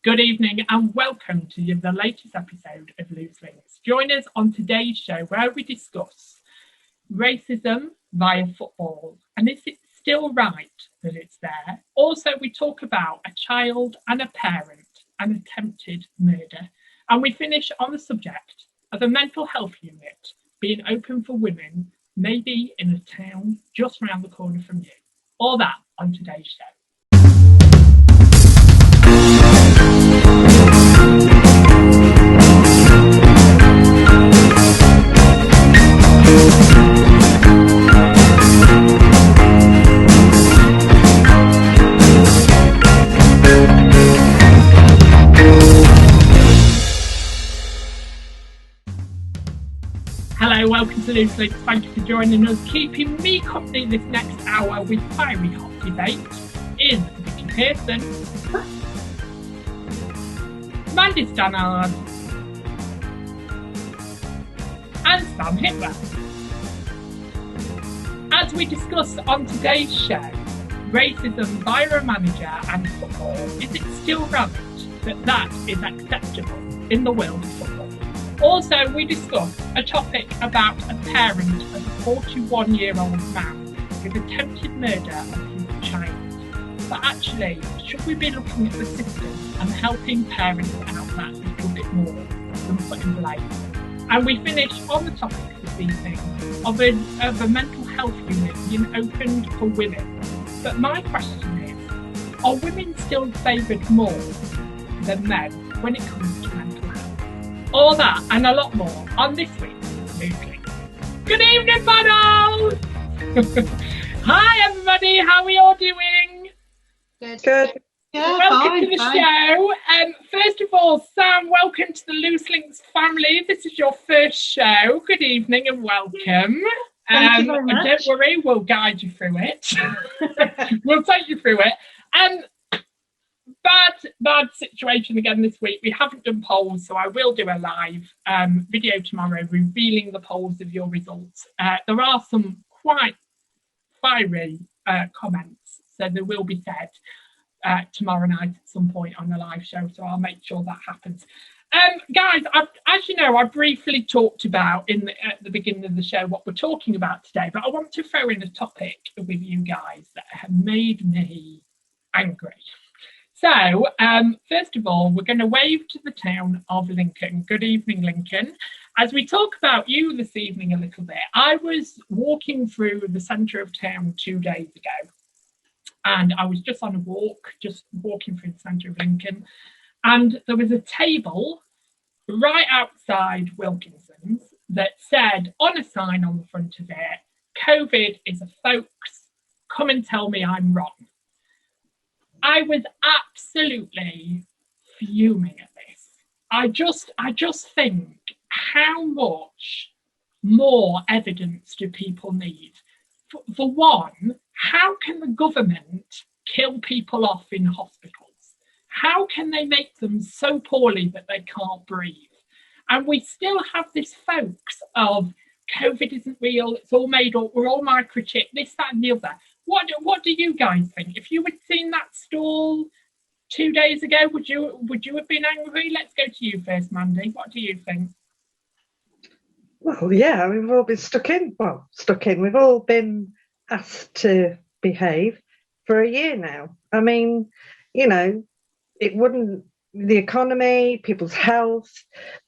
Good evening and welcome to the latest episode of Loose Linc. Join us on today's show where we discuss racism via football and is it still right that it's there? Also, we talk about a child and a parent and attempted murder. And we finish on the subject of a mental health unit being open for women, maybe in a town just round the corner from you. All that on today's show. Hello, welcome to Loose Linc. Thank you for joining us. Keeping me company this next hour with fiery hot debate is Vicky Pearson, Mandy Stannard, and Sam Hitler. As we discuss on today's show, racism via a manager and football, is it still right that is acceptable in the world of football? Also, we discuss a topic about a parent of a 41-year-old man with attempted murder of his child. But actually, should we be looking at the system and helping parents out that little bit more than putting blame? And we finish on the topic this evening of a mental health unit being opened for women. But my question is, are women still favoured more than men when it comes to mental health? All that and a lot more on this week's Loose Linc. Good evening, Bono! Hi, everybody. How are we all doing? Good. Yeah, welcome to the show. First of all, Sam, welcome to the Loose Linc's family. This is your first show. Good evening and welcome. Thank you very much. Don't worry, we'll guide you through it. We'll take you through it. Bad situation again this week. We haven't done polls, so I will do a live video tomorrow revealing the polls of your results. There are some quite fiery comments, so they will be said tomorrow night at some point on the live show, so I'll make sure that happens. Guys, as you know, I briefly talked about at the beginning of the show what we're talking about today, but I want to throw in a topic with you guys that have made me angry. So, first of all, we're going to wave to the town of Lincoln. Good evening, Lincoln. As we talk about you this evening a little bit, I was walking through the centre of town 2 days ago, and I was just on a walk, just walking through the centre of Lincoln, and there was a table right outside Wilkinson's that said, on a sign on the front of it, COVID is a hoax, come and tell me I'm wrong. I was absolutely fuming at this. I just think, how much more evidence do people need? For one, how can the government kill people off in hospitals? How can they make them so poorly that they can't breathe? And we still have this hoax of COVID isn't real, it's all made up, we're all microchipped, this, that and the other. What do you guys think? If you had seen that stall 2 days ago, would you have been angry? Let's go to you first, Mandy. What do you think? Well, yeah, we've all been stuck in. We've all been asked to behave for a year now. I mean, you know, the economy, people's health,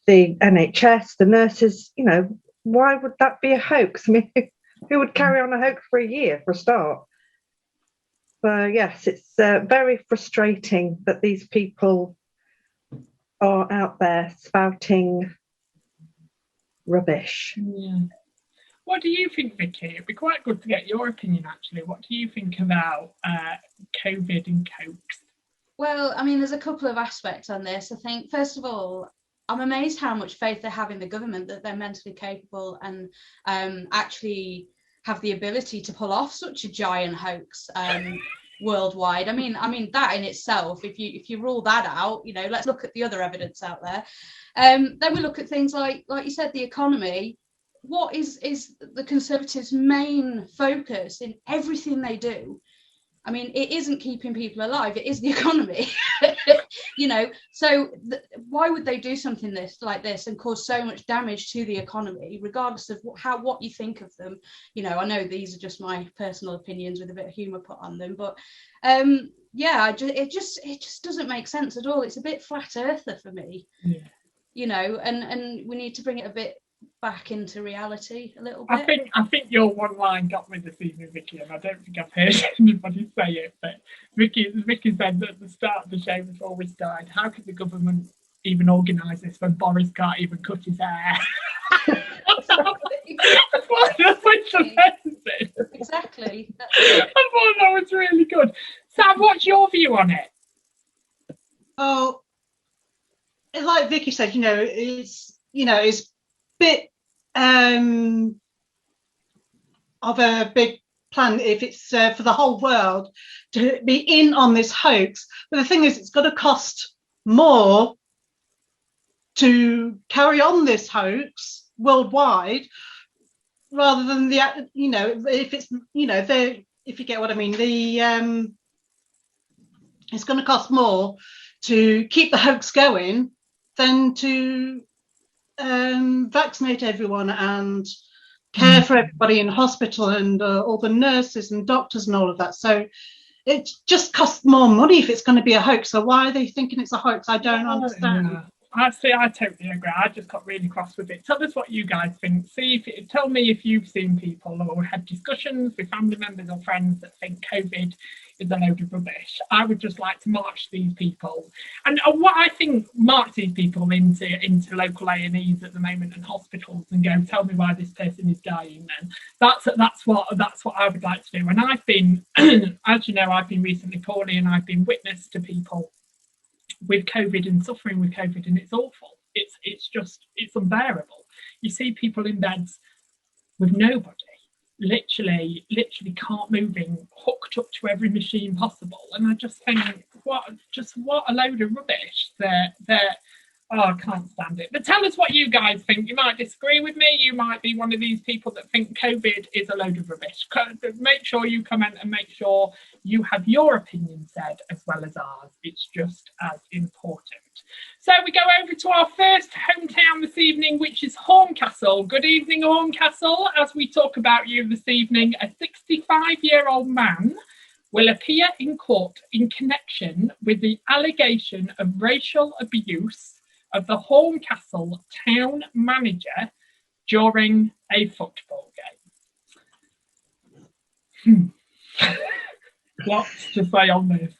the NHS, the nurses, you know, why would that be a hoax? I mean, who would carry on a hoax for a year, for a start? So, yes, it's very frustrating that these people are out there spouting rubbish. Yeah. What do you think, Vicky? It'd be quite good to get your opinion, actually. What do you think about COVID and hoax? Well, I mean, there's a couple of aspects on this. I think, first of all, I'm amazed how much faith they have in the government, that they're mentally capable and actually have the ability to pull off such a giant hoax worldwide. I mean that in itself, if you rule that out, you know, let's look at the other evidence out there. Then we look at things like you said, the economy. What is the Conservatives' main focus in everything they do? I mean, it isn't keeping people alive, it is the economy. you know, so why would they do something like this and cause so much damage to the economy, regardless of what you think of them? You know, I know these are just my personal opinions with a bit of humour put on them, but it just doesn't make sense at all. It's a bit flat earther for me, you know, and we need to bring it a bit back into reality a little bit. I think your one line got me this evening, Vicky, and I don't think I've heard anybody say it, but Vicky said at the start of the show before we started, how could the government even organise this when Boris can't even cut his hair? Exactly. I thought that was really good. Sam, what's your view on it? Oh, like Vicky said, it's a bit of a big plan if it's for the whole world to be in on this hoax. But the thing is, it's got to cost more to carry on this hoax worldwide, rather than if it's if you get what I mean, it's going to cost more to keep the hoax going than to vaccinate everyone and care for everybody in hospital and all the nurses and doctors and all of that. So it just costs more money if it's going to be a hoax. So why are they thinking it's a hoax? I don't understand. Yeah. I totally agree. I just got really cross with it. Tell us what you guys think. Tell me if you've seen people or had discussions with family members or friends that think COVID is a load of rubbish. I would just like to march these people, and what I think, march these people into local A&Es at the moment and hospitals, and go, tell me why this person is dying. Then that's what I would like to do. And I've been, as you know, I've been recently poorly, and I've been witness to people with COVID and suffering with COVID, and it's awful. It's unbearable. You see people in beds with nobody, literally can't moving, hooked up to every machine possible, and I just think, what a load of rubbish. I can't stand it. But tell us what you guys think. You might disagree with me. You might be one of these people that think COVID is a load of rubbish. Make sure you comment and make sure you have your opinion said as well as ours. It's just as important. So we go over to our first hometown this evening, which is Horncastle. Good evening, Horncastle. As we talk about you this evening, a 65-year-old man will appear in court in connection with the allegation of racial abuse of the Horncastle town manager during a football game. Lots to say on this.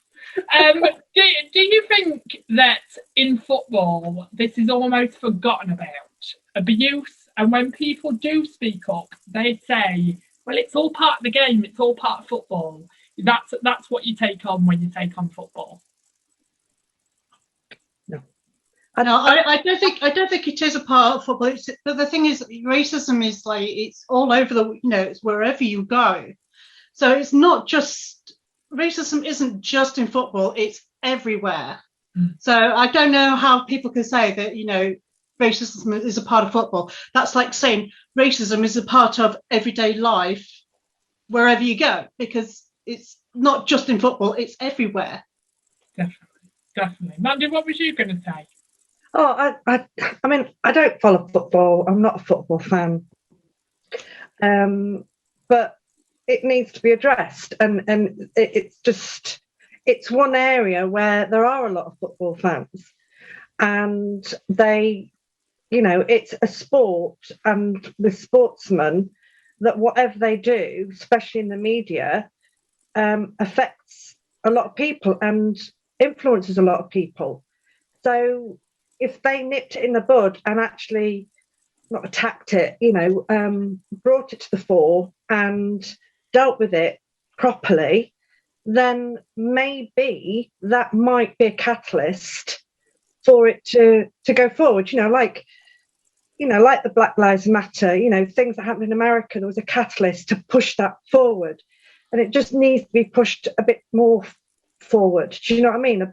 Do you think that in football this is almost forgotten about, abuse, and when people do speak up, they say, well, it's all part of the game, it's all part of football. That's what you take on when you take on football. No, I don't think it is a part of football. But the thing is, racism is like, it's all over it's wherever you go. So it's not just, racism isn't just in football, it's everywhere. So I don't know how people can say that, racism is a part of football. That's like saying racism is a part of everyday life wherever you go, because it's not just in football, it's everywhere. Definitely. Mandy, what was you going to say? Oh, I mean, I don't follow football. I'm not a football fan. But it needs to be addressed. And it's one area where there are a lot of football fans. And it's a sport, and the sportsmen, that whatever they do, especially in the media, affects a lot of people and influences a lot of people. So if they nipped it in the bud and actually not attacked it, brought it to the fore and dealt with it properly, then maybe that might be a catalyst for it to go forward. Like the Black Lives Matter, things that happened in America, there was a catalyst to push that forward. And it just needs to be pushed a bit more forward. Do you know what I mean?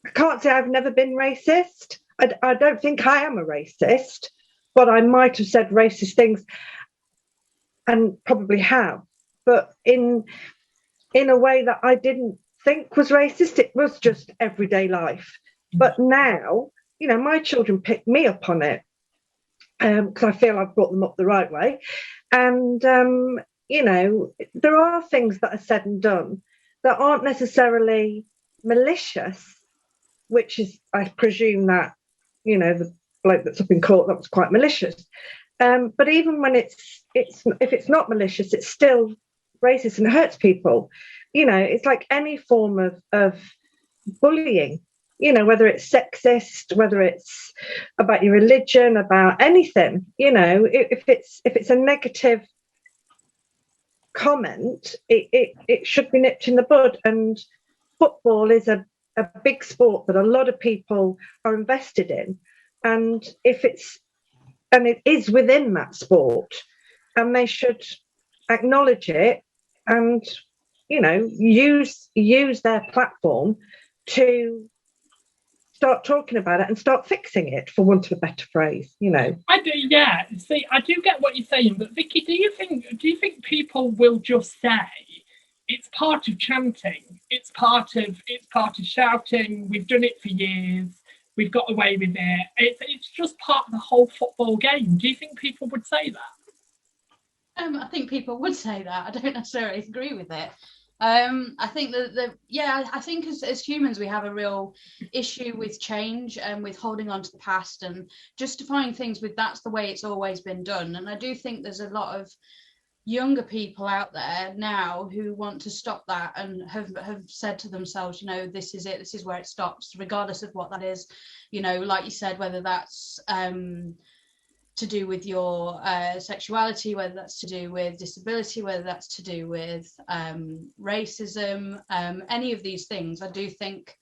I can't say I've never been racist. I don't think I am a racist, but I might have said racist things and probably have. But in in a way that I didn't think was racist. It was just everyday life. But now, you know, my children pick me up on it because I feel I've brought them up the right way. And, you know, there are things that are said and done that aren't necessarily malicious, which is, I presume that, you know, the bloke that's up in court, that was quite malicious. But even when it's if it's not malicious, it's still racist and it hurts people. You know, it's like any form of bullying, you know, whether it's sexist, whether it's about your religion, about anything, you know, if it's a negative comment, it should be nipped in the bud. And football is a big sport that a lot of people are invested in. And it is within that sport, and they should acknowledge it and, you know, use their platform to start talking about it and start fixing it, for want of a better phrase, you know. I do, yeah. See, I do get what you're saying, but Vicky, do you think people will just say it's part of chanting, it's part of shouting, we've done it for years, we've got away with it, it's just part of the whole football game? Do you think people would say that? I think people would say that. I don't necessarily agree with it. I think I think as humans we have a real issue with change and with holding on to the past and justifying things with that's the way it's always been done. And I do think there's a lot of younger people out there now who want to stop that and have said to themselves, you know, this is it, this is where it stops, regardless of what that is. You know, like you said, whether that's to do with your sexuality, whether that's to do with disability, whether that's to do with racism, any of these things. I do think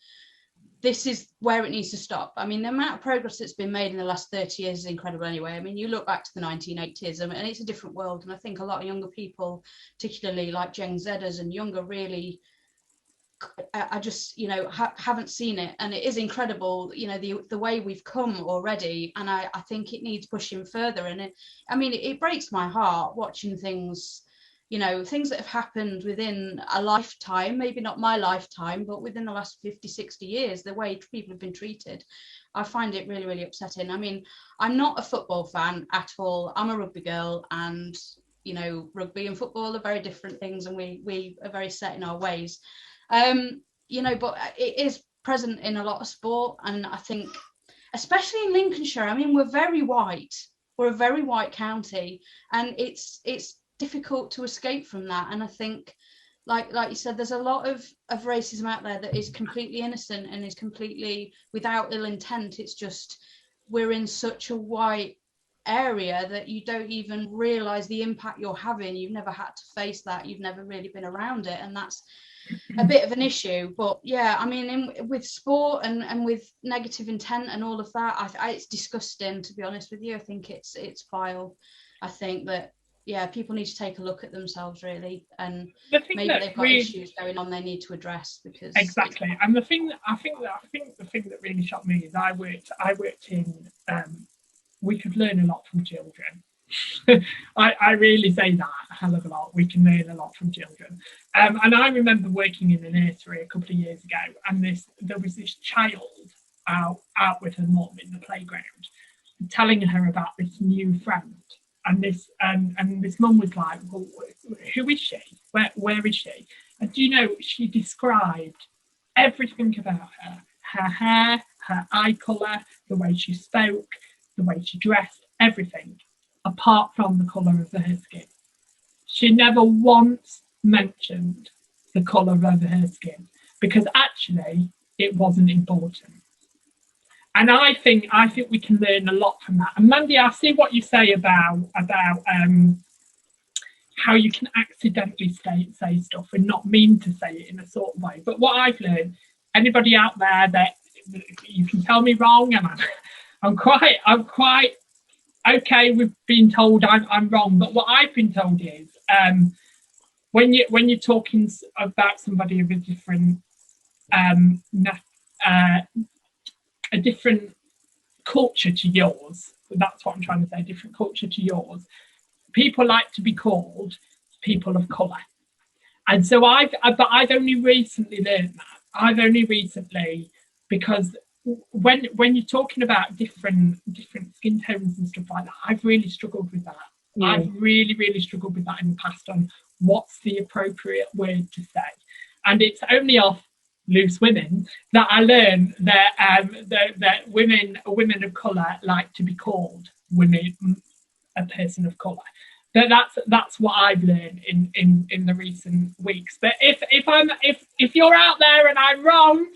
this is where it needs to stop. I mean, the amount of progress that's been made in the last 30 years is incredible anyway. I mean, you look back to the 1980s and it's a different world. And I think a lot of younger people, particularly like Gen Zers and younger, really, I just, you know, haven't seen it. And it is incredible, you know, the way we've come already. And I think it needs pushing further. And it breaks my heart watching things, you know, things that have happened within a lifetime, maybe not my lifetime, but within the last 50, 60 years, the way people have been treated. I find it really, really upsetting. I mean, I'm not a football fan at all. I'm a rugby girl, and, you know, rugby and football are very different things, and we are very set in our ways. You know, but it is present in a lot of sport. And I think, especially in Lincolnshire, I mean, we're very white. We're a very white county, and it's difficult to escape from that. And I think, like you said, there's a lot of racism out there that is completely innocent and is completely without ill intent. It's just we're in such a white area that you don't even realize the impact you're having. You've never had to face that. You've never really been around it, and that's a bit of an issue. But yeah, I mean, with sport and with negative intent and all of that, it's disgusting, to be honest with you. I think it's vile. I think that, yeah, people need to take a look at themselves, really, and maybe they've got issues going on they need to address. Because exactly, and the thing that really shocked me is I worked in we could learn a lot from children. I really say that a hell of a lot. We can learn a lot from children. And I remember working in a nursery a couple of years ago, and there was this child out with her mum in the playground, telling her about this new friend. And this mum was like, well, who is she? Where is she? And do you know, she described everything about her hair, her eye colour, the way she spoke, the way she dressed, everything, apart from the colour of her skin. She never once mentioned the colour of her skin, because actually it wasn't important. And I think we can learn a lot from that. And Mandy, I see what you say about how you can accidentally say stuff and not mean to say it in a sort of way. But what I've learned, anybody out there that you can tell me wrong, and I'm quite okay with being told I'm wrong. But what I've been told is when you're talking about somebody of a different a different culture to yours, that's what I'm trying to say, different culture to yours, people like to be called people of colour. And so but I've only recently learned that. I've only recently, because when you're talking about different skin tones and stuff like that, I've really struggled with that. I've really struggled with that in the past on what's the appropriate word to say. And it's only off Loose Women that I learned that women of colour like to be called a person of colour. That's what I've learned in the recent weeks. But if you're out there and I'm wrong,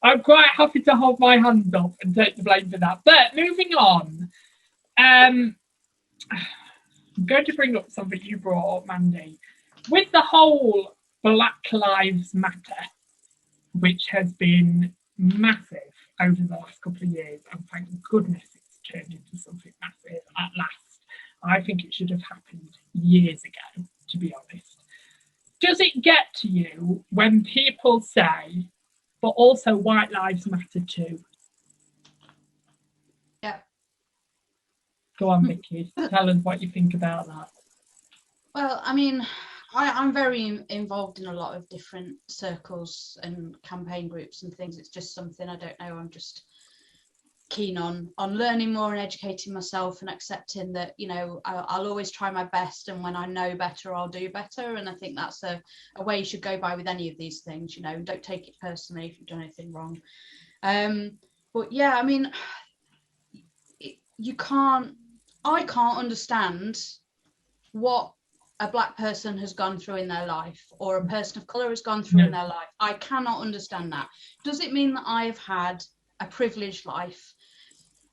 I'm quite happy to hold my hand up and take the blame for that. But moving on, I'm going to bring up something you brought up, Mandy, with the whole Black Lives Matter, which has been massive over the last couple of years, and thank goodness it's turned into something massive at last. I think it should have happened years ago, to be honest. Does it get to you when people say, but also white lives matter too? Yeah. Go on, Vicky. Tell us what you think about that. Well, I mean, I'm very involved in a lot of different circles and campaign groups and things. It's just something I don't know. I'm just keen on learning more and educating myself and accepting that, you know, I'll always try my best, and when I know better, I'll do better. And I think that's a way you should go by with any of these things. You know, don't take it personally if you've done anything wrong. But yeah, I mean, I can't understand what a black person has gone through in their life, or a person of colour has gone through in their life. I cannot understand that. Does it mean that I have had a privileged life?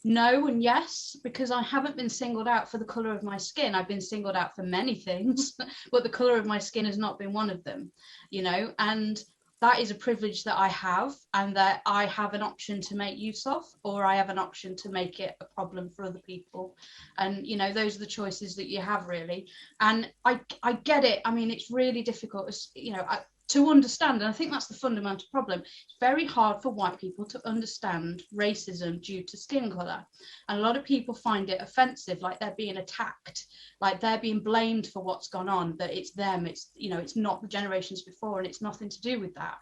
No and yes, because I haven't been singled out for the colour of my skin. I've been singled out for many things, but the colour of my skin has not been one of them, you know, and that is a privilege that I have, and that I have an option to make use of, or I have an option to make it a problem for other people. And, you know, those are the choices that you have, really. And I get it. I mean, it's really difficult, you know, to understand, and I think that's the fundamental problem. It's very hard for white people to understand racism due to skin colour, and a lot of people find it offensive, like they're being attacked, like they're being blamed for what's gone on, that it's them, it's, you know, it's not the generations before, and it's nothing to do with that.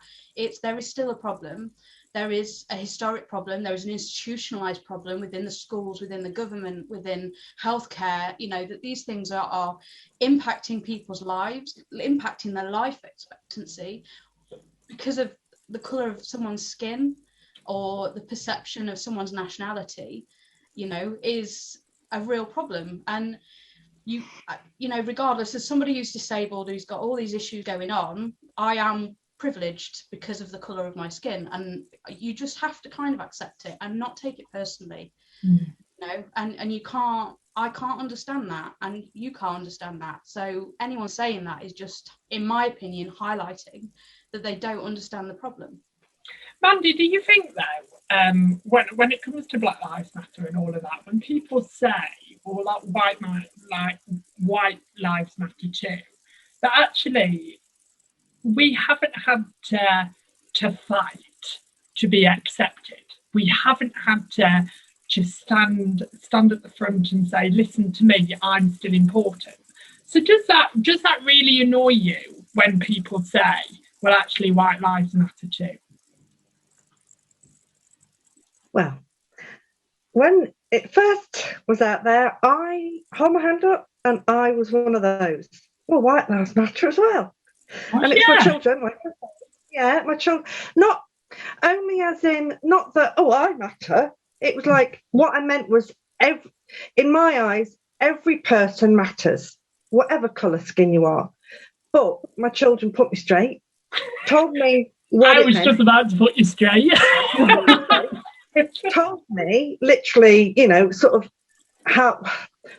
There is still a problem. There is a historic problem. There is an institutionalized problem within the schools, within the government, within healthcare, you know, that these things are impacting people's lives, impacting their life expectancy because of the colour of someone's skin, or the perception of someone's nationality, you know, is a real problem. And you know, regardless of somebody who's disabled, who's got all these issues going on, I am privileged because of the colour of my skin, and you just have to kind of accept it and not take it personally. You know, and I can't understand that, and you can't understand that. So anyone saying that is just, in my opinion, highlighting that they don't understand the problem. Mandy, do you think though, when it comes to Black Lives Matter and all of that, when people say, or like white lives matter too, that actually we haven't had to fight to be accepted. We haven't had to stand at the front and say, listen to me, I'm still important. So does that really annoy you when people say, well, actually white lives matter too? Well, when it first was out there, I hold my hand up, and I was one of those. Well, white lives matter as well. Oh, and it's my children, my children, not only as in, not that, oh, I matter. It was like, what I meant was, in my eyes, every person matters, whatever colour skin you are. But my children put me straight, told me what I was just about to put you straight. Told me literally, you know, sort of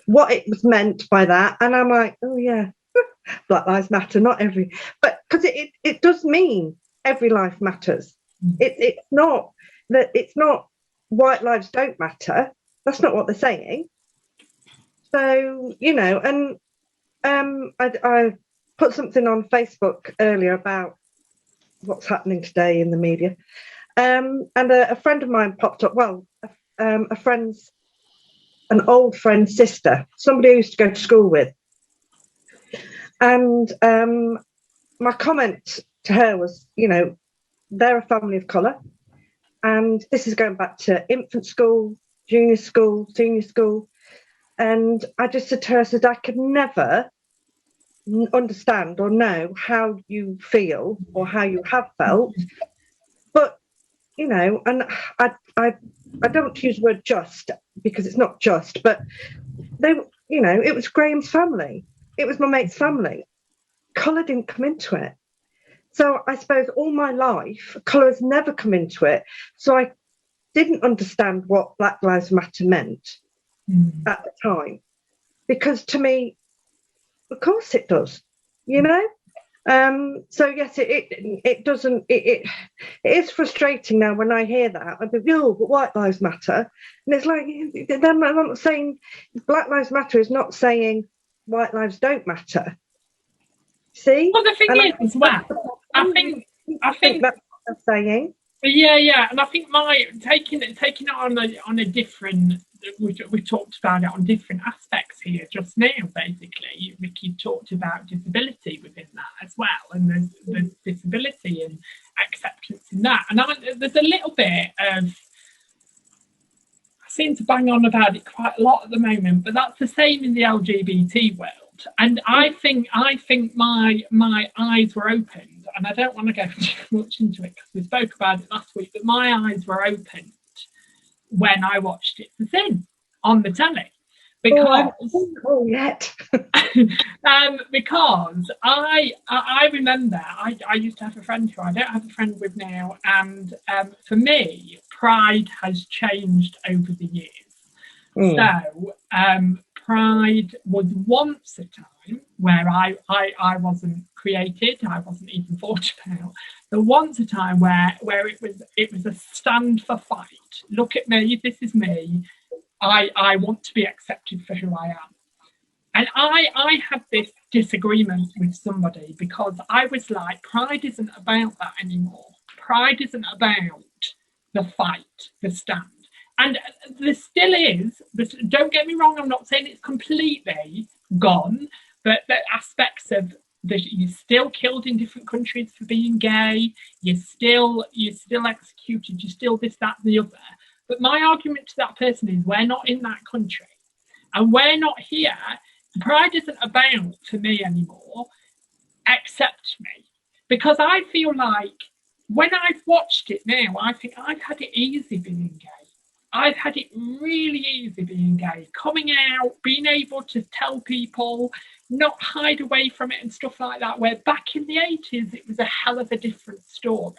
what it was meant by that. And I'm like, oh yeah, Black Lives Matter, not every, but because it does mean every life matters. It's not that, it's not white lives don't matter. That's not what they're saying. So, you know, and I put something on Facebook earlier about what's happening today in the media. And a friend of mine popped up, well, an old friend's sister, somebody I used to go to school with. And my comment to her was, you know, they're a family of colour, and this is going back to infant school, junior school, senior school. And I just said to her, I said, I could never understand or know how you feel or how you have felt. But, you know, and I don't want to use the word just because it's not just, but they, you know, it was Graham's family. It was my mate's family. Colour didn't come into it. So I suppose all my life, colour has never come into it. So I didn't understand what Black Lives Matter meant at the time. Because to me, of course it does, you know? So yes, it doesn't, it is frustrating now when I hear that. I think, oh, but White Lives Matter. And it's like, I'm not saying Black Lives Matter is not saying white lives don't matter. See? Well, the thing is, as well, I think that's what they're saying. Yeah, and I think my taking it on a different. We talked about it on different aspects here just now. Basically, Vicky talked about disability within that as well, and there's disability and acceptance in that. And there's a little bit of. I seem to bang on about it quite a lot at the moment, but that's the same in the LGBT world. And I think my eyes were opened, and I don't want to go too much into it because we spoke about it last week, but my eyes were opened when I watched It's a Sin on the telly. Because because I remember I used to have a friend who I don't have a friend with now, and for me, Pride has changed over the years. So Pride was once a time where I wasn't created, I wasn't even thought about. There once a time where it was a stand for fight. Look at me, this is me. I want to be accepted for who I am. And I had this disagreement with somebody because I was like, Pride isn't about that anymore. Pride isn't about the fight, the stand. And there still is, don't get me wrong, I'm not saying it's completely gone, but the aspects of you're still killed in different countries for being gay, you're still executed, you're still this, that, and the other. But my argument to that person is we're not in that country. And we're not here. Pride isn't about, for me anymore, accept me. Because I feel like when I've watched it now, I think I've had it easy being gay. I've had it really easy being gay, coming out, being able to tell people, not hide away from it and stuff like that, where back in the 80s, it was a hell of a different story.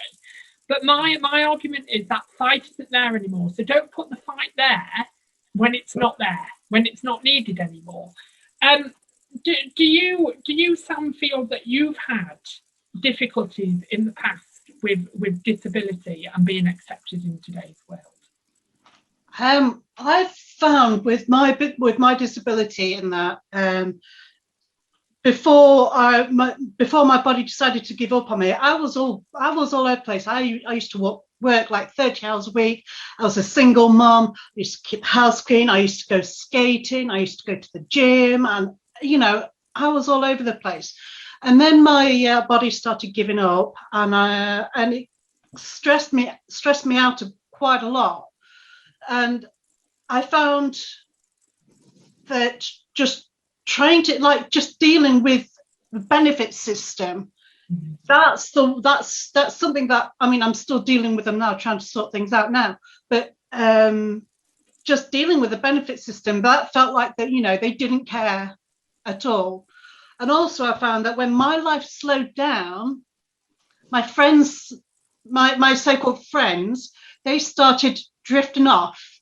But my argument is that fight isn't there anymore. So don't put the fight there when it's not there, when it's not needed anymore. Do you, Sam, feel that you've had difficulties in the past with disability and being accepted in today's world? I've found with my disability in that before my body decided to give up on me, I was all over the place. I used to work like 30 hours a week. I was a single mum. I used to keep house clean. I used to go skating. I used to go to the gym, and I was all over the place. And then my body started giving up, and it stressed me out quite a lot. And I found that just trying to just dealing with the benefit system, that's something that I'm still dealing with them now, trying to sort things out now. But just dealing with the benefit system, that felt like that they didn't care at all. And also I found that when my life slowed down, my friends, my so-called friends, they started drifting off.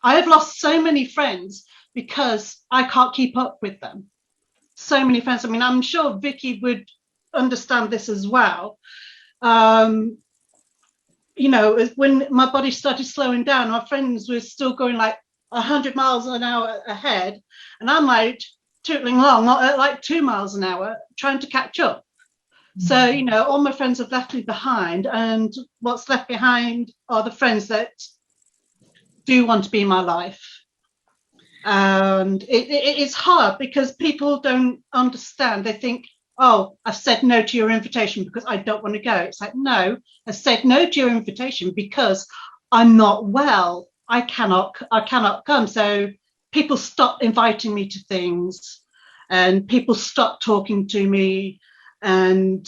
I have lost so many friends because I can't keep up with them. So many friends. I'm sure Vicky would understand this as well. When my body started slowing down, my friends were still going like 100 miles an hour ahead, and I'm like tootling along, not at like 2 miles an hour, trying to catch up. So, all my friends have left me behind, and what's left behind are the friends that do want to be in my life. And it is hard because people don't understand. They think oh, I've said no to your invitation because I don't want to go. It's like, no, I said no to your invitation because I'm not well. I cannot come. So people stop inviting me to things, and people stop talking to me. And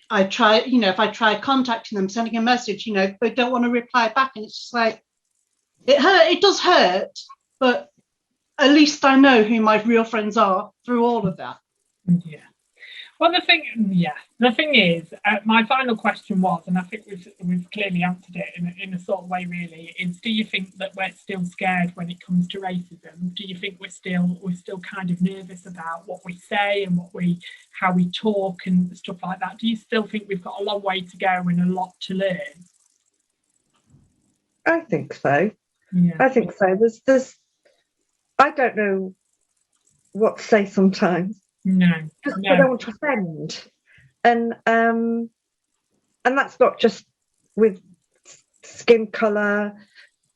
I try, if I try contacting them, sending a message, they don't want to reply back. And it's just like, it does hurt, but at least I know who my real friends are through all of that. Yeah. Well, the thing is, my final question was, and I think we've clearly answered it in a sort of way, really, is: do you think that we're still scared when it comes to racism? Do you think we're still kind of nervous about what we say and how we talk and stuff like that? Do you still think we've got a long way to go and a lot to learn? I think so. Yeah. I think so. There's I don't know what to say sometimes. No. I don't want to offend, and that's not just with skin colour.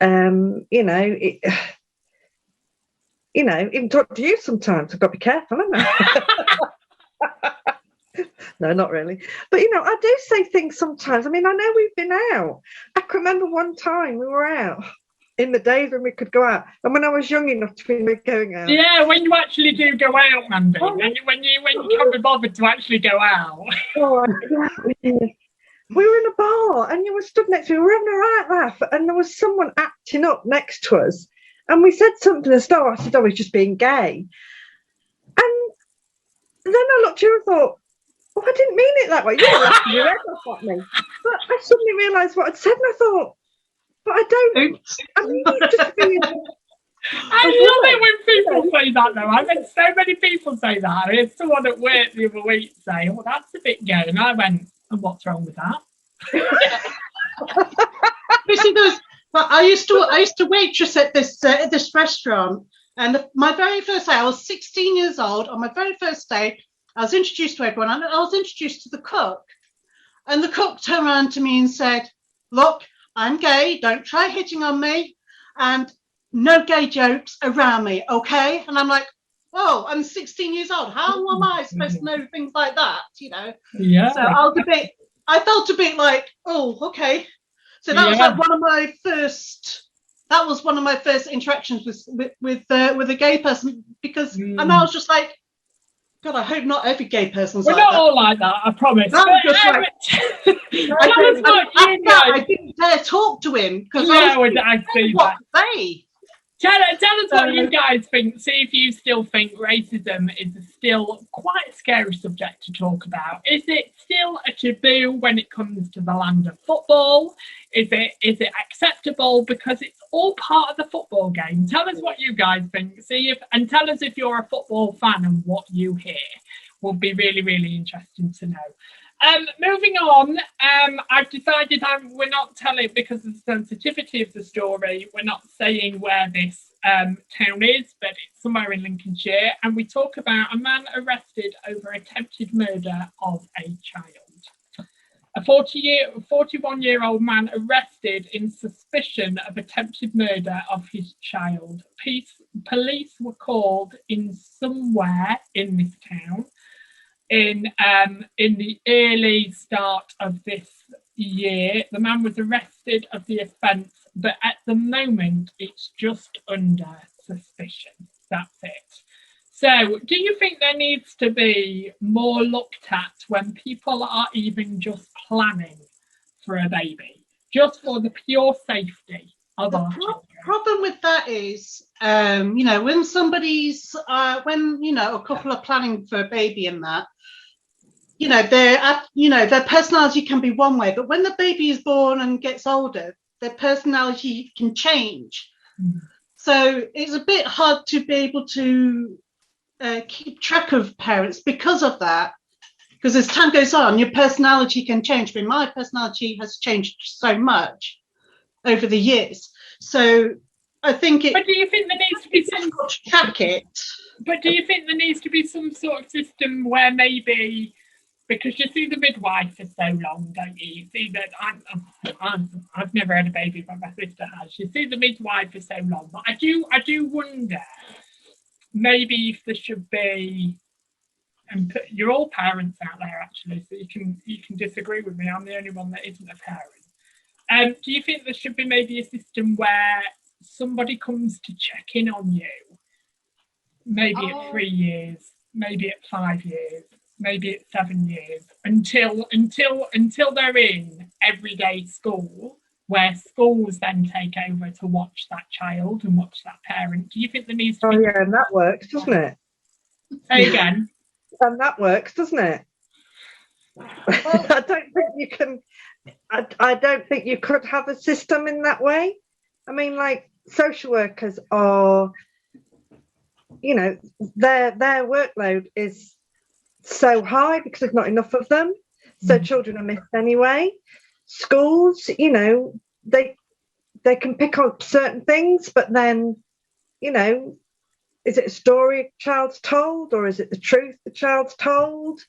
Even talk to you sometimes. I've got to be careful, haven't I? No, not really. But I do say things sometimes. I mean, I know we've been out. I can remember one time we were out in the days when we could go out, and when I was young enough to be going out. Yeah, when you actually do go out, Mandy, when you can't be bothered to actually go out. Oh, yeah, we were in a bar, and you were stood next to me. We were having a right laugh, and there was someone acting up next to us, and we said something at the start. I said, "Oh, he's just being gay," and then I looked at you and thought, "Oh, I didn't mean it that way." You were laughing your head off at me, but I suddenly realised what I'd said, and I thought, "But I don't. I mean, just being." I love it when people say that, though. I've had so many people say that. I had someone at work the other week say, "Oh, that's a bit gay," and I went, "And what's wrong with that?" You see, I used to waitress at this restaurant, and my very first day, I was 16 years old. On my very first day, I was introduced to everyone, and I was introduced to the cook. And the cook turned around to me and said, "Look, I'm gay. Don't try hitting on me, and no gay jokes around me, okay?" And I'm like, "Oh, I'm 16 years old. How am I supposed to know things like that?" Yeah. So I felt a bit like, "Oh, okay." So that was like one of my first. That was one of my first interactions with a gay person, because and I was just like, God, I hope not every gay person's We're like not that. all like that, I promise. I didn't dare talk to him because I see what that. they. Tell us what you guys think. See if you still think racism is still quite a scary subject to talk about. Is it still a taboo when it comes to the land of football? Is it acceptable because it's all part of the football game? Tell us what you guys think. And tell us if you're a football fan and what you hear. Will be really, really interesting to know. Moving on, I've decided we're not telling, because of the sensitivity of the story, we're not saying where this town is, but it's somewhere in Lincolnshire, and we talk about a man arrested over attempted murder of a child. A 41-year-old man arrested in suspicion of attempted murder of his child. Police were called in somewhere in this town in the early start of this year. The man was arrested of the offence, but at the moment it's just under suspicion. That's it. So, do you think there needs to be more looked at when people are even just planning for a baby, just for the pure safety of our children? The problem with that is, when somebody's, a couple are planning for a baby and that, their personality can be one way, but when the baby is born and gets older, their personality can change. Mm. So it's a bit hard to be able to keep track of parents because of that. Because as time goes on, your personality can change. I mean, my personality has changed so much over the years. So I think it. But do you think there needs to be some track it? But do you think there needs to be some sort of system where maybe, because you see the midwife for so long, don't you? You see that I've never had a baby, but my sister has. You see the midwife for so long, but I do wonder maybe if there should be and you're all parents out there actually, so you can disagree with me. I'm the only one that isn't a parent. Do you think there should be maybe a system where somebody comes to check in on you, maybe at 3 years, maybe at 5 years, maybe at 7 years, until they're in everyday school, where schools then take over to watch that child and watch that parent? Do you think there needs to be? Oh yeah, and that works, doesn't it? Say again. And that works, doesn't it? Well, I don't think you can. I don't think you could have a system in that way. I mean, like, social workers are, you know, their workload is so high because there's not enough of them. So children are missed anyway. Schools, you know, they can pick up certain things, but then, you know, is it a story a child's told, or is it the truth the child's told?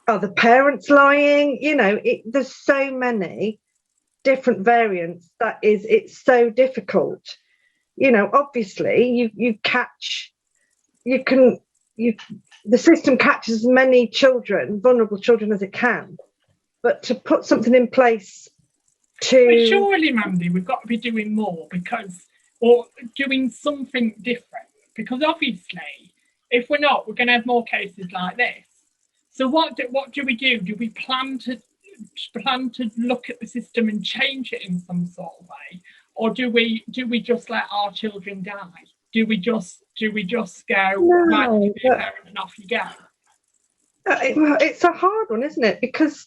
Are the parents lying? You know, there's so many different variants that it's so difficult. You know, obviously the system catches as many children, vulnerable children, as it can, but to put something in place But surely, Mandy, we've got to be doing more, or doing something different, because obviously if we're not, we're going to have more cases like this. So what do we do? Do we plan to look at the system and change it in some sort of way, or do we just let our children die? Do we just go, right, you be a parent and off you go? It's a hard one, isn't it? Because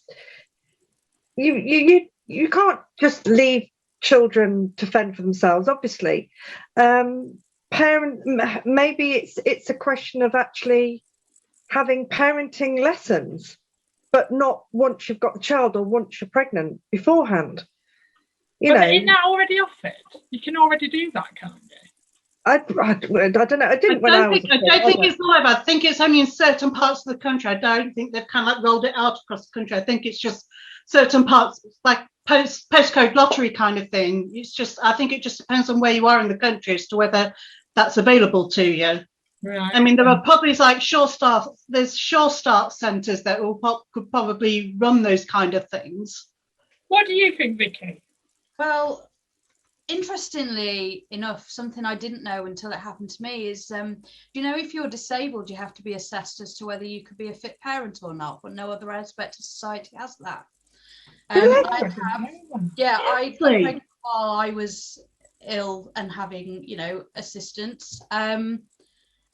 you can't just leave children to fend for themselves. Obviously, maybe it's a question of actually having parenting lessons, but not once you've got the child or once you're pregnant, beforehand. Isn't that already offered? You can already do that, can't you? I don't know. I didn't when I was. I don't think it's live. I think it's only in certain parts of the country. I don't think they've kind of like rolled it out across the country. I think it's just certain parts, like postcode lottery kind of thing. It's just, I think it just depends on where you are in the country as to whether that's available to you. Right. I mean, there are probably like there's Sure Start centres that could probably run those kind of things. What do you think, Vicky? Well, interestingly enough, something I didn't know until it happened to me is, you know, if you're disabled, you have to be assessed as to whether you could be a fit parent or not, but no other aspect of society has that. I pregnant while I was ill and having, you know, assistance.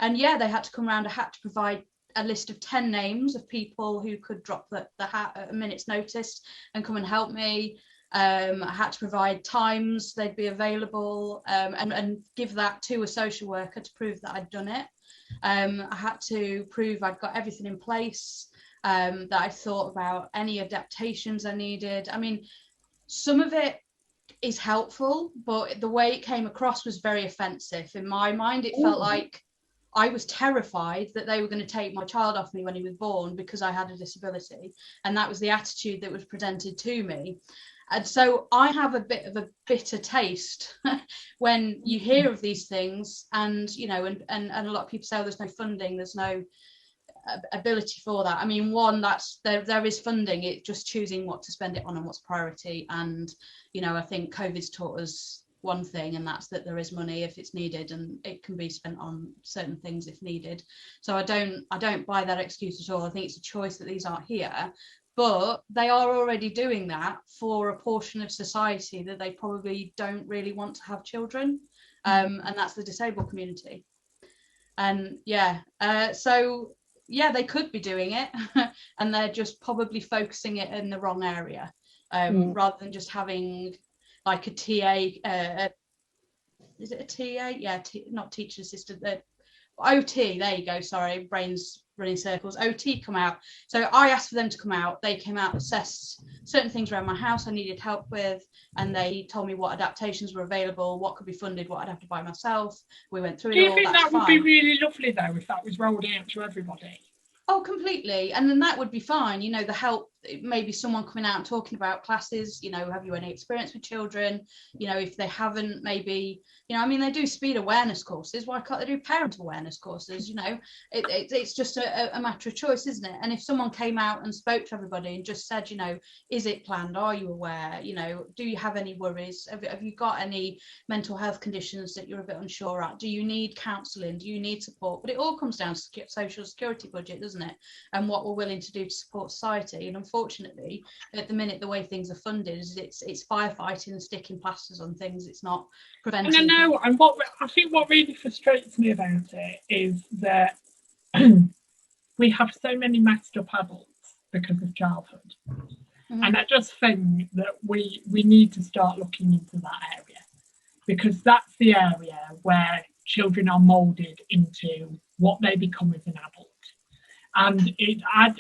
And yeah, they had to come around. I had to provide a list of 10 names of people who could drop the hat at a minute's notice and come and help me. I had to provide times they'd be available, and give that to a social worker to prove that I'd done it. I had to prove I'd got everything in place, that I thought about any adaptations I needed. I mean, some of it is helpful, but the way it came across was very offensive. In my mind, it felt like I was terrified that they were going to take my child off me when he was born because I had a disability. And that was the attitude that was presented to me. And so I have a bit of a bitter taste when you hear of these things, and, you know, and a lot of people say, oh, there's no funding, there's no ability for that. I mean, one, there is funding, it's just choosing what to spend it on and what's priority. And, you know, I think COVID's taught us one thing, and that's that there is money if it's needed, and it can be spent on certain things if needed. So I don't buy that excuse at all. I think it's a choice that these aren't here, but they are already doing that for a portion of society that they probably don't really want to have children, and that's the disabled community. And so they could be doing it and they're just probably focusing it in the wrong area, rather than just having like a TA, is it a TA? Yeah, not teacher assistant, OT, there you go, sorry, brains running circles. OT come out. So I asked for them to come out. They came out, assessed certain things around my house I needed help with, and they told me what adaptations were available, what could be funded, what I'd have to buy myself. We went through it all. Do you think that would be really lovely though if that was rolled out to everybody? Oh, completely. And then that would be fine. You know, the help maybe someone coming out and talking about classes, you know, have you any experience with children? You know, if they haven't, maybe, you know, I mean, they do speed awareness courses. Why can't they do parent awareness courses? You know, it's just a matter of choice, isn't it? And if someone came out and spoke to everybody and just said, you know, is it planned? Are you aware? You know, do you have any worries? Have you got any mental health conditions that you're a bit unsure at? Do you need counselling? Do you need support? But it all comes down to social security budget, doesn't it? And what we're willing to do to support society. And unfortunately, at the minute, the way things are funded is it's firefighting and sticking plasters on things. It's not preventing. And I know, and I think what really frustrates me about it is that we have so many messed up adults because of childhood. Mm-hmm. And I just think that we need to start looking into that area, because that's the area where children are moulded into what they become as an adult. And I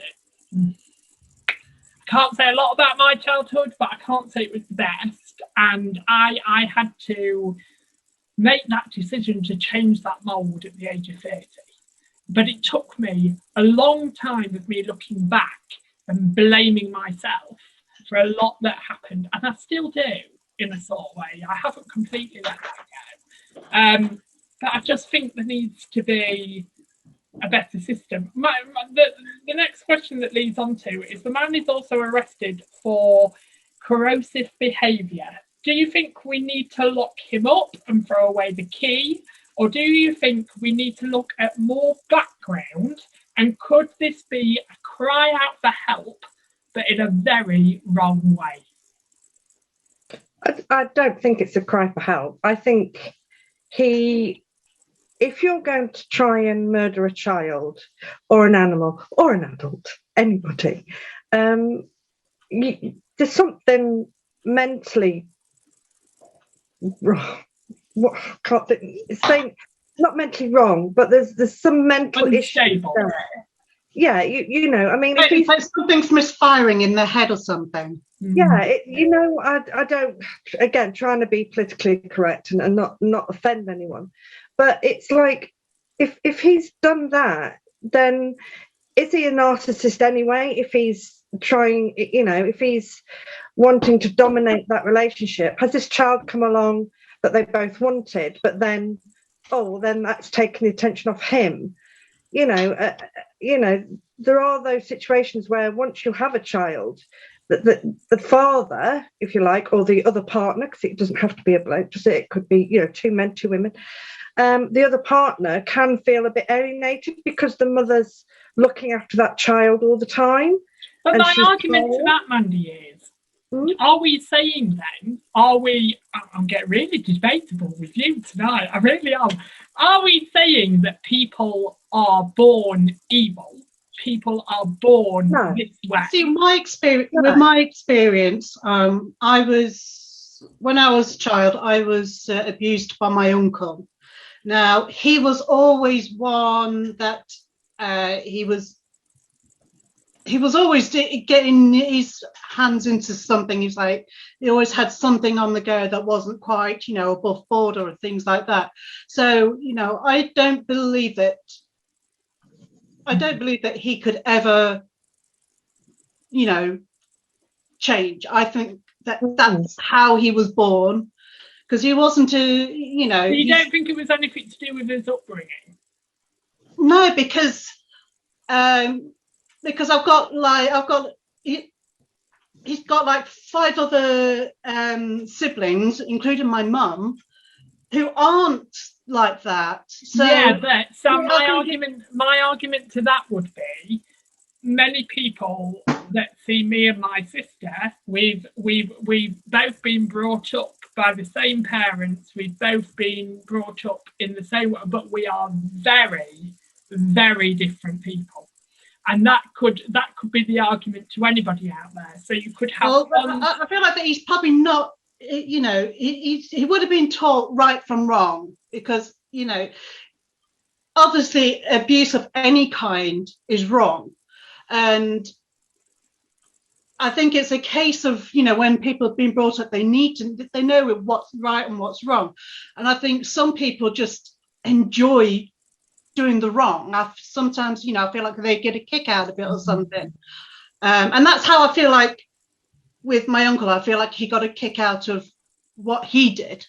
can't say a lot about my childhood, but I can't say it was the best. And I had to make that decision to change that mould at the age of 30. But it took me a long time of me looking back and blaming myself for a lot that happened. And I still do, in a sort of way. I haven't completely let that go. But I just think there needs to be a better system. The next question that leads on to is, the man is also arrested for corrosive behaviour. Do you think we need to lock him up and throw away the key? Or do you think we need to look at more background? And could this be a cry out for help, but in a very wrong way? I don't think it's a cry for help. I think if you're going to try and murder a child or an animal or an adult, anybody, there's something mentally wrong. Not mentally wrong, but there's some mental issue there. Yeah, you know, I mean, if like something's misfiring in the head or something. Yeah, you know, I don't, again, trying to be politically correct and not offend anyone, but it's like, if he's done that, then is he a narcissist anyway? If he's trying, you know, if he's wanting to dominate that relationship, has this child come along that they both wanted, but then that's taken the attention off him? You know, there are those situations where once you have a child, the father, if you like, or the other partner, because it doesn't have to be a bloke, just it could be, you know, 2 men, 2 women. The other partner can feel a bit alienated because the mother's looking after that child all the time. But my argument to that, Mandy, is, are we saying then, I'm getting really debatable with you tonight, I really am. Are we saying that people are born evil? People are born this way? See, with my experience, when I was a child, I was abused by my uncle. Now, he was always one that he was always getting his hands into something. He's like, he always had something on the go that wasn't quite, you know, above board or things like that. So, you know, I don't believe that he could ever, you know, change. I think that's how he was born, because he wasn't you know. So you don't think it was anything to do with his upbringing? No, because he's got like 5 other siblings, including my mum, who aren't like that. So yeah, but my argument to that would be, many people that see me and my sister, we've both been brought up by the same parents. We've both been brought up in the same way, but we are very, very different people. And that could be the argument to anybody out there. So you could have. Well, I feel like that he's probably not. You know, he would have been taught right from wrong, because, you know, obviously abuse of any kind is wrong, and I think it's a case of, you know, when people have been brought up, they know what's right and what's wrong, and I think some people just enjoy doing the wrong. Sometimes, you know, I feel like they get a kick out of it or something. And that's how I feel like with my uncle. I feel like he got a kick out of what he did,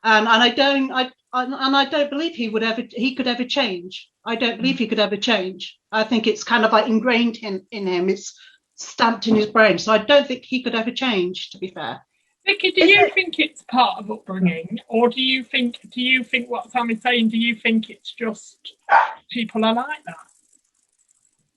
and I don't believe he could ever change. I don't believe he could ever change. I think it's kind of like ingrained in him. It's stamped in his brain. So I don't think he could ever change, to be fair. Vicky, do you think it's part of upbringing, or do you think what Sam is saying? Do you think it's just people are like that?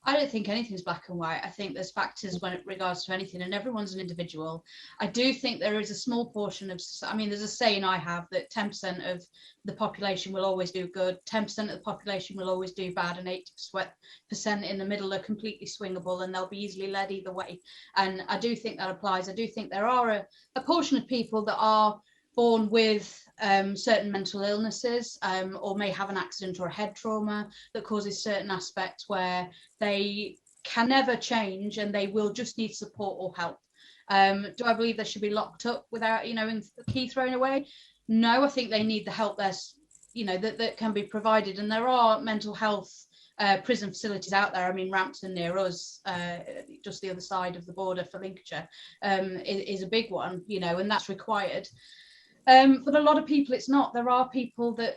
I don't think anything's black and white. I think there's factors when it regards to anything, and everyone's an individual. I do think there is a small portion of, I mean, there's a saying I have that 10% of the population will always do good, 10% of the population will always do bad, and 80% in the middle are completely swingable, and they'll be easily led either way. And I do think that applies. I do think there are a portion of people that are born with certain mental illnesses, or may have an accident or a head trauma that causes certain aspects where they can never change and they will just need support or help. Do I believe they should be locked up without, and the key thrown away? No, I think they need the help that's, that can be provided. And there are mental health prison facilities out there. I mean, Rampton near us, just the other side of the border for Lincolnshire, is a big one, and that's required. But a lot of people, it's not. There are people that,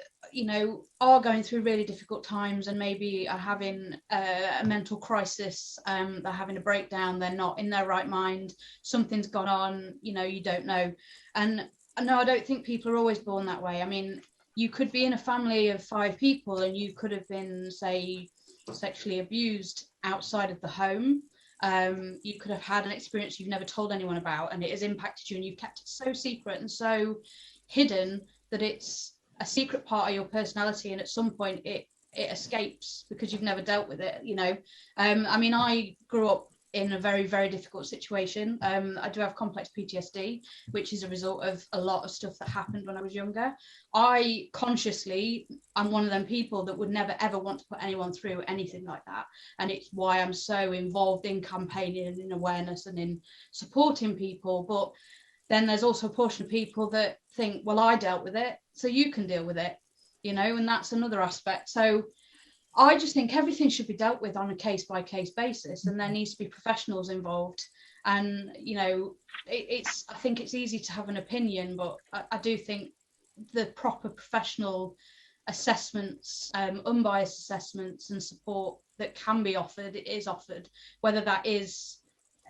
are going through really difficult times and maybe are having a mental crisis. They're having a breakdown. They're not in their right mind. Something's gone on, you don't know. And no, I don't think people are always born that way. I mean, you could be in a family of 5 people and you could have been, say, sexually abused outside of the home. You could have had an experience you've never told anyone about, and it has impacted you, and you've kept it so secret and so hidden that it's a secret part of your personality, and at some point it escapes because you've never dealt with it. I mean, I grew up in a very, very difficult situation. I do have complex PTSD, which is a result of a lot of stuff that happened when I was younger. I'm one of them people that would never ever want to put anyone through anything like that, and it's why I'm so involved in campaigning and in awareness and in supporting people. But then there's also a portion of people that think, well, I dealt with it, so you can deal with it, and that's another aspect. So I just think everything should be dealt with on a case-by-case basis, and there needs to be professionals involved. And, I think it's easy to have an opinion, but I do think the proper professional assessments, unbiased assessments and support that can be offered, it is offered, whether that is,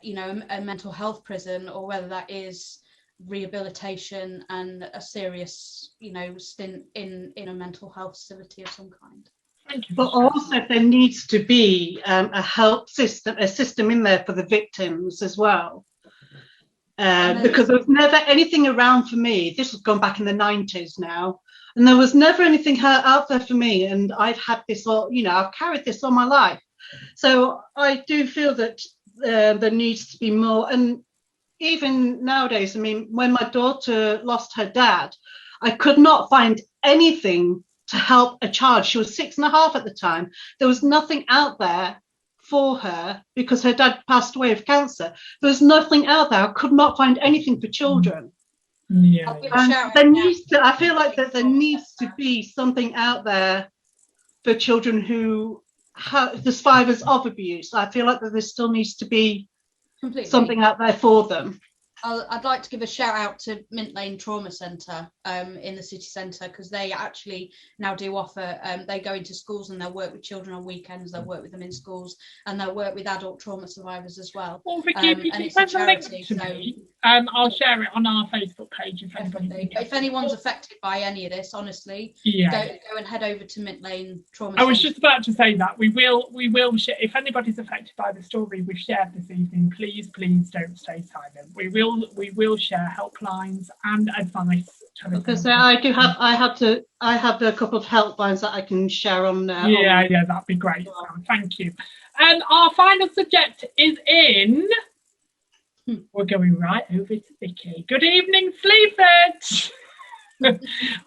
a mental health prison or whether that is rehabilitation and a serious, stint in a mental health facility of some kind. But also there needs to be a help system, a system in there for the victims as well. Because there was never anything around for me. This was gone back in the 90s now. And there was never anything out there for me. And I've had this I've carried this all my life. So I do feel that there needs to be more. And even nowadays, I mean, when my daughter lost her dad, I could not find anything to help a child. She was 6.5 at the time. There was nothing out there for her because her dad passed away of cancer. There was nothing out there. I could not find anything for children. Yeah. And I feel like that there needs to be something out there for children who have the survivors of abuse. I feel like that there still needs to be something out there for them. I'd like to give a shout out to Mint Lane Trauma Centre in the city centre, because they actually now do offer, they go into schools and they'll work with children on weekends, they'll work with them in schools, and they'll work with adult trauma survivors as well. Well, Vicky, if you can send a link to me, I'll share it on our Facebook page. If anyone's affected by any of this, honestly, go and head over to Mint Lane Trauma Centre. I was Centre. just about to say that we will share. If anybody's affected by the story we've shared this evening, please don't stay silent. We will share helplines and advice. Because I have a couple of helplines that I can share on now. Yeah, that'd be great. Sam. Thank you. And our final subject is in. We're going right over to Vicky. Good evening, Sleaford.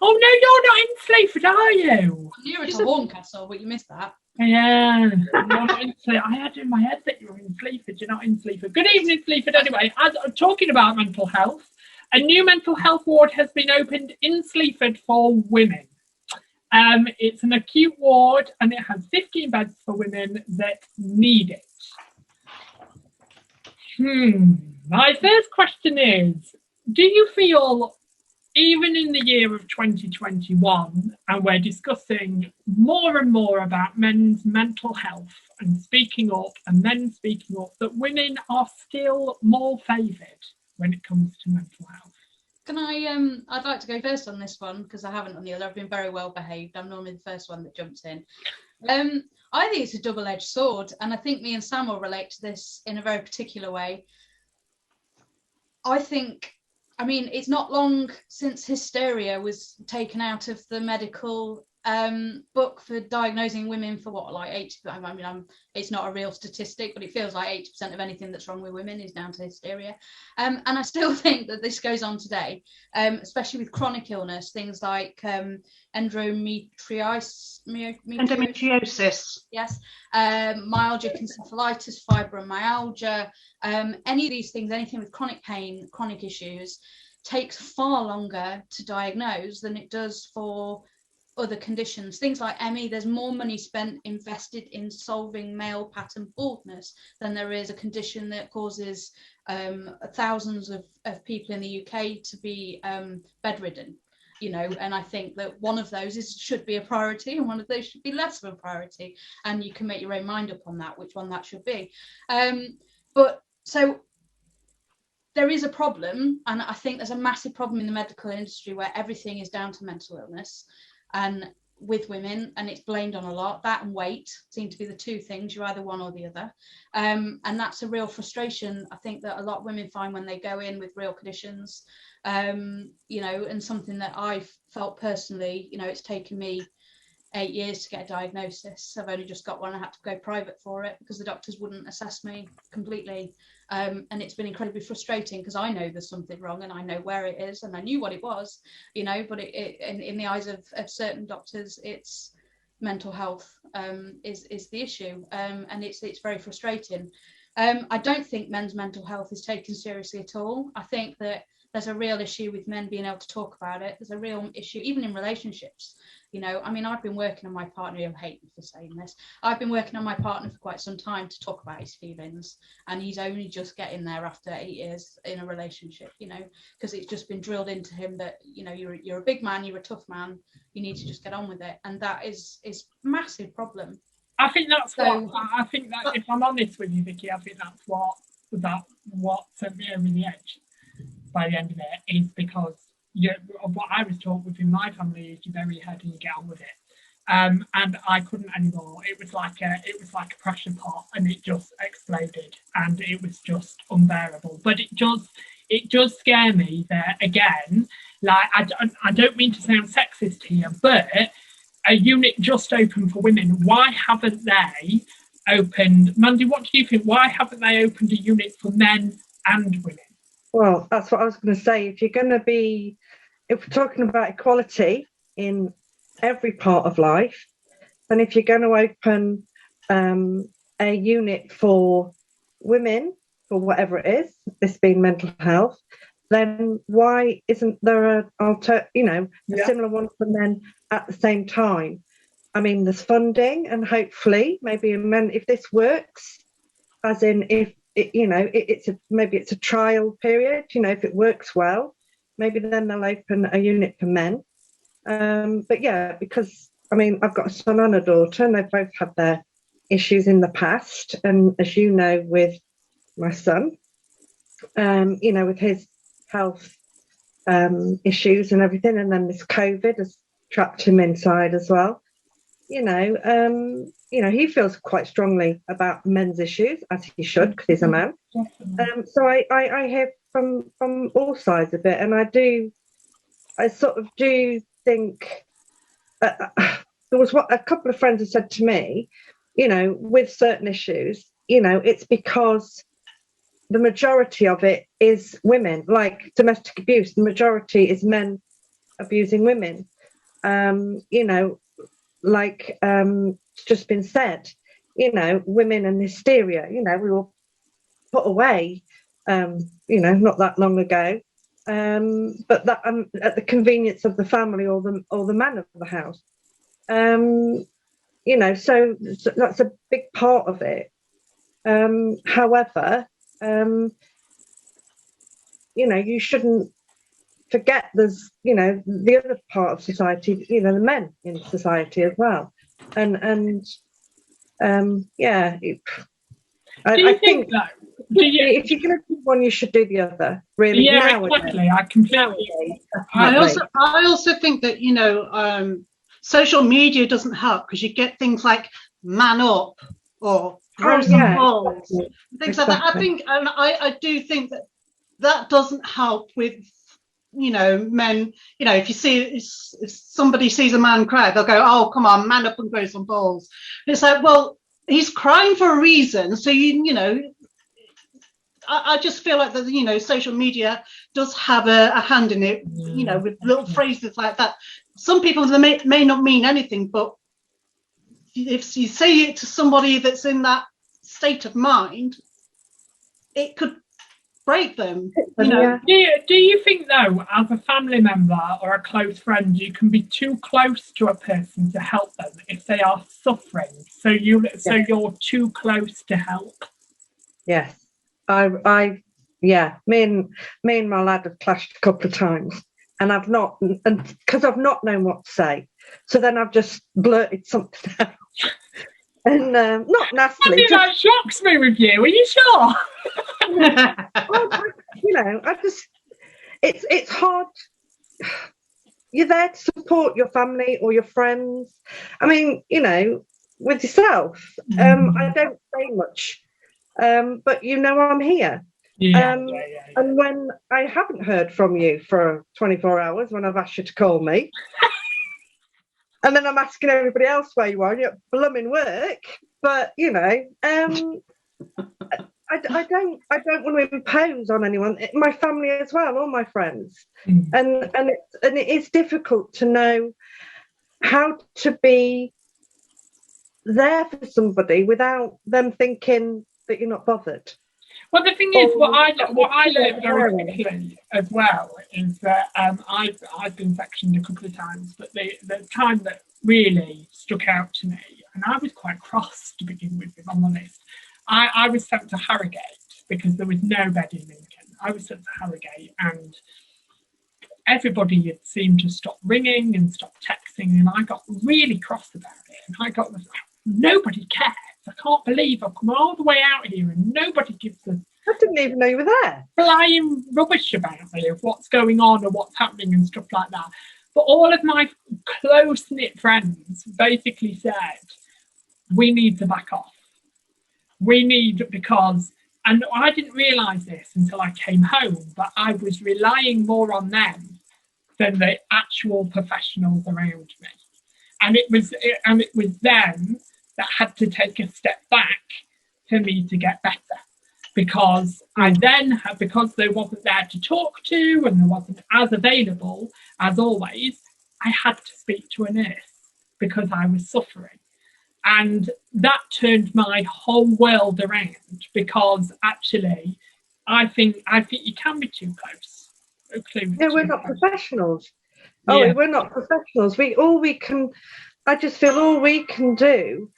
Oh no, you're not in Sleaford, are you? I'm nearer to Horncastle, but you missed that. Yeah, I had in my head that you were in Sleaford. You're not in Sleaford. Good evening, Sleaford. Anyway, as I'm talking about mental health, a new mental health ward has been opened in Sleaford for women. It's an acute ward and it has 15 beds for women that need it. My first question is, do you feel, even in the year of 2021, and we're discussing more and more about men's mental health and speaking up and men speaking up, that women are still more favoured when it comes to mental health? Can I'd like to go first on this one because I haven't on the other. I've been very well behaved. I'm normally the first one that jumps in. I think it's a double-edged sword, and I think me and Sam will relate to this in a very particular way. I mean, it's not long since hysteria was taken out of the medical book for diagnosing women for what, like 80. I mean, it's not a real statistic, but it feels like 80% of anything that's wrong with women is down to hysteria. And I still think that this goes on today, especially with chronic illness, things like endometriosis. Yes, myalgic encephalitis, fibromyalgia, any of these things, anything with chronic pain, chronic issues, takes far longer to diagnose than it does for other conditions. Things like ME, there's more money invested in solving male pattern baldness than there is a condition that causes thousands of people in the UK to be bedridden. You know, and I think that one of those should be a priority and one of those should be less of a priority, and you can make your own mind up on that, which one that should be. But so there is a problem, and I think there's a massive problem in the medical industry where everything is down to mental illness and with women, and it's blamed on a lot. That and weight seem to be the two things. You're either one or the other, and that's a real frustration, I think, that a lot of women find when they go in with real conditions. You know, and something that I've felt personally, you know, it's taken me 8 years to get a diagnosis. I've only just got one. I had to go private for it because the doctors wouldn't assess me completely. And it's been incredibly frustrating because I know there's something wrong and I know where it is and I knew what it was, you know, but in the eyes of certain doctors, it's mental health is the issue, and it's very frustrating. I don't think men's mental health is taken seriously at all. I think that there's a real issue with men being able to talk about it. There's a real issue even in relationships. You know, I mean, I've been working on my partner. I hate me for saying this. I've been working on my partner for quite some time to talk about his feelings, and he's only just getting there after 8 years in a relationship. You know, because it's just been drilled into him that, you know, you're a big man, you're a tough man, you need to just get on with it, and that is a massive problem. I think that's I think that, if I'm honest with you, Vicky, I think that's what sent me over the edge by the end of it, is because of what I was taught within my family is you bury your head and you get on with it. And I couldn't anymore. It was like a pressure pot, and it just exploded, and it was just unbearable. But it does scare me that, again, like, I don't mean to sound sexist here, but a unit just open for women. Why haven't they opened? Mandy, what do you think? Why haven't they opened a unit for men and women? Well, that's what I was going to say. If we're talking about equality in every part of life, then if you're going to open a unit for women, for whatever it is, this being mental health, then why isn't there a similar one for men at the same time? I mean, there's funding, and hopefully, maybe if this works, as in if maybe it's a trial period. You know, if it works well, maybe then they'll open a unit for men. But yeah, because I mean, I've got a son and a daughter, and they've both had their issues in the past. And as you know, with my son, you know, with his health issues and everything, and then this COVID has trapped him inside as well. You know, he feels quite strongly about men's issues, as he should, because he's a man. So I hear from all sides of it, and I sort of do think there was what a couple of friends have said to me, you know, with certain issues, you know, it's because the majority of it is women, like domestic abuse. The majority is men abusing women. You know, like it's just been said, you know, women and hysteria, you know, we were put away, you know, not that long ago, but that at the convenience of the family or the man of the house, you know, so that's a big part of it. However, you shouldn't forget there's, the other part of society, the men in society as well. And yeah, I think if you're going to do one, you should do the other. Really, yeah, nowadays. Exactly. I completely. I also think that social media doesn't help, because you get things like "man up" or "grow some balls," things like that. I think, and I do think that doesn't help with men. If somebody sees a man cry, they'll go, "Oh, come on, man up and grow some balls." And it's like, well, he's crying for a reason, so I just feel like that, social media does have a hand in it, with little phrases like that. Some people, they may not mean anything, but if you say it to somebody that's in that state of mind, it could break them. Do you think, though, as a family member or a close friend, you can be too close to a person to help them if they are suffering? So you're too close to help. Yes. Me and my lad have clashed a couple of times, and I've not, and because I've not known what to say, so then I've just blurted something out, and not nastily. That shocks me with you. Are you sure? It's hard. You're there to support your family or your friends. I mean, with yourself, I don't say much. But I'm here. And when I haven't heard from you for 24 hours, when I've asked you to call me, and then I'm asking everybody else where you are, and you're at blooming work. But I don't want to impose on anyone. My family as well, all my friends, and it is difficult to know how to be there for somebody without them thinking that you're not bothered. Well, the thing is, what I learned very quickly as well is that I've been sectioned a couple of times, but the time that really stuck out to me, and I was quite cross to begin with, if I'm honest. I was sent to Harrogate because there was no bed in Lincoln. I was sent to Harrogate, and everybody had seemed to stop ringing and stop texting, and I got really cross about it. And I got nobody cares. I can't believe I've come all the way out here and nobody gives a... I didn't even know you were there. Flying rubbish about me of what's going on and what's happening and stuff like that. But all of my close-knit friends basically said, we need to back off. Because, and I didn't realise this until I came home, but I was relying more on them than the actual professionals around me. And it was them that had to take a step back for me to get better, because because they wasn't there to talk to and they wasn't as available as always, I had to speak to a nurse because I was suffering. And that turned my whole world around, because actually I think you can be too close. We're not professionals. We're not professionals. I just feel all we can do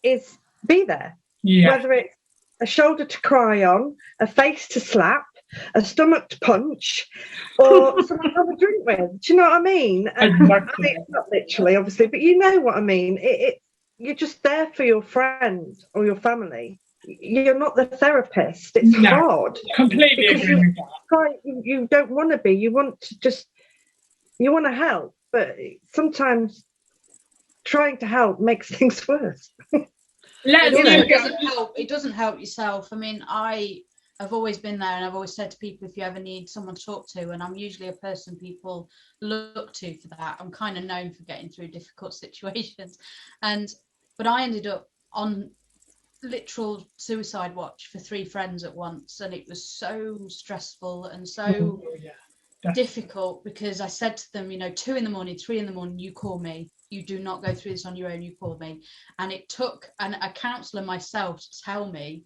is be there. Whether it's a shoulder to cry on, a face to slap, a stomach to punch, or something to have a drink with. Do you know what I mean? Exactly. It's not literally, obviously, but you know what I mean. You're just there for your friend or your family. You're not the therapist. It's hard. Completely agree with that. You don't want to be. You want to help, but sometimes trying to help makes things worse. It doesn't help yourself. I mean, I've always been there, and I've always said to people, if you ever need someone to talk to, and I'm usually a person people look to for that. I'm kind of known for getting through difficult situations, but I ended up on literal suicide watch for 3 friends at once, and it was so stressful and so difficult, because I said to them, 2 a.m, 3 a.m, you call me. You do not go through this on your own, you call me. And it took a counsellor myself to tell me,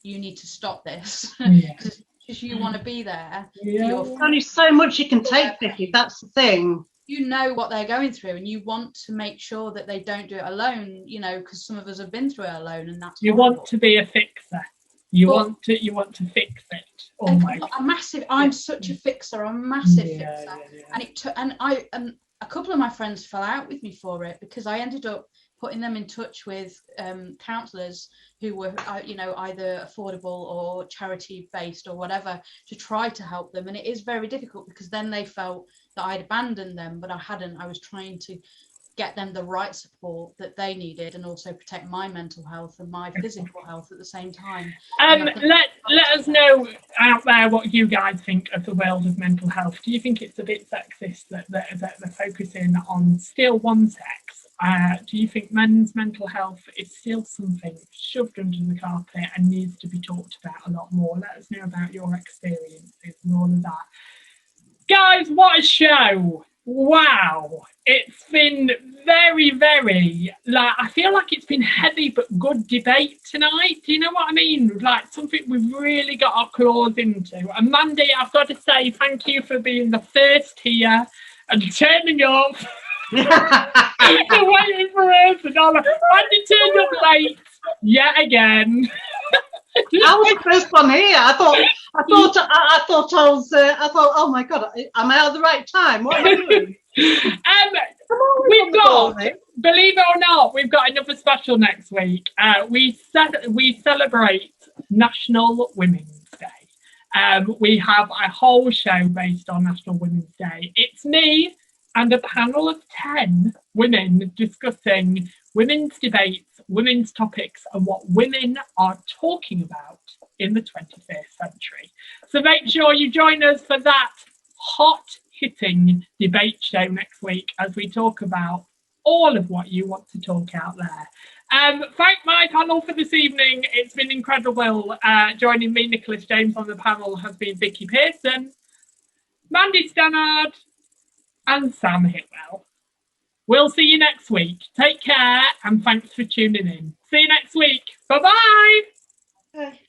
you need to stop this, because you want to be there. There's only so much you can take, Vicky, that's the thing. You know what they're going through, and you want to make sure that they don't do it alone, because some of us have been through it alone, and that's you horrible. Want to be a fixer. You want to fix it. Almost. A massive. I'm such a fixer. I'm a massive fixer. Yeah. And a couple of my friends fell out with me for it because I ended up putting them in touch with counsellors who were, either affordable or charity based or whatever, to try to help them. And it is very difficult because then they felt that I'd abandoned them, but I hadn't. I was trying to get them the right support that they needed and also protect my mental health and my physical health at the same time. Let us know out there what you guys think of the world of mental health. Do you think it's a bit sexist that they're focusing on still one sex? Do you think men's mental health is still something shoved under the carpet and needs to be talked about a lot more? Let us know about your experiences and all of that. Guys, what a show! Wow, it's been very, very, I feel like it's been heavy but good debate tonight. Do you know what I mean? Like something we've really got our claws into. And Mandy, I've got to say thank you for being the first here and turning up. Waiting for us and all that. Mandy turned up late yet again. I was the first one here. I thought, oh my God, am I at the right time? What am I doing? We've got, believe it or not, we've got another special next week. We celebrate National Women's Day. We have a whole show based on National Women's Day. It's me and a panel of 10 women discussing women's debates, women's topics, and what women are talking about in the 21st century. So make sure you join us for that hot-hitting debate show next week as we talk about all of what you want to talk out there. Thank my panel for this evening. It's been incredible. Joining me, Nicholas James, on the panel has been Vicky Pearson, Mandy Stannard, and Sam Hitwell. We'll see you next week. Take care and thanks for tuning in. See you next week. Bye-bye. Bye.